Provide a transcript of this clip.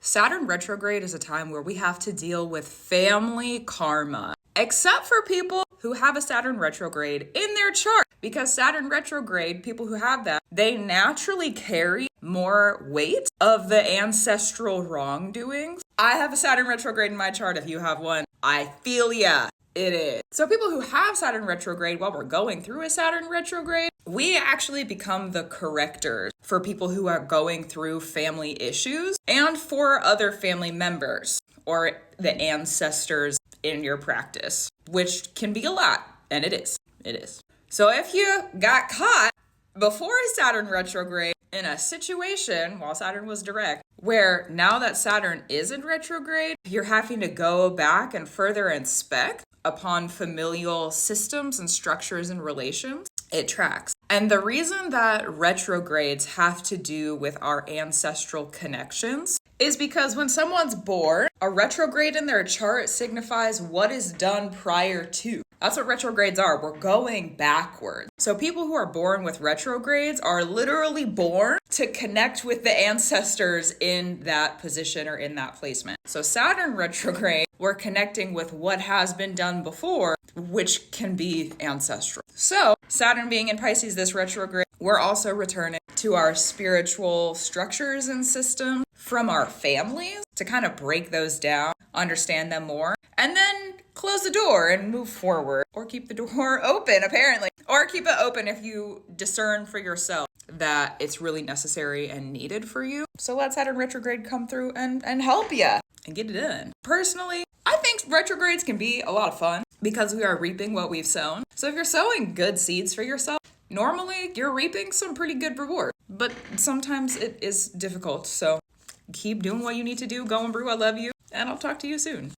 Saturn retrograde is a time where we have to deal with family karma, except for people who have a Saturn retrograde in their chart. Because Saturn retrograde, people who have that, they naturally carry more weight of the ancestral wrongdoings. I have a Saturn retrograde in my chart. If you have one, I feel ya. It is. So people who have Saturn retrograde while we're going through a Saturn retrograde, we actually become the correctors for people who are going through family issues and for other family members or the ancestors in your practice, which can be a lot, and it is. It is. So if you got caught before a Saturn retrograde in a situation while Saturn was direct, where now that Saturn is in retrograde, you're having to go back and further inspect upon familial systems and structures and relations, it tracks. And the reason that retrogrades have to do with our ancestral connections is because when someone's born, a retrograde in their chart signifies what is done prior to. That's what retrogrades are. We're going backwards. So people who are born with retrogrades are literally born to connect with the ancestors in that position or in that placement. So Saturn retrograde, we're connecting with what has been done before, which can be ancestral. So Saturn being in Pisces this retrograde, we're also returning to our spiritual structures and systems from our families to kind of break those down, understand them more, and then close the door and move forward, or keep the door open, apparently, or keep it open if you discern for yourself that it's really necessary and needed for you. So let Saturn retrograde come through and help you and get it done. Personally, I think retrogrades can be a lot of fun because we are reaping what we've sown. So if you're sowing good seeds for yourself, normally you're reaping some pretty good reward, but sometimes it is difficult. So keep doing what you need to do. Go and brew. I love you, and I'll talk to you soon.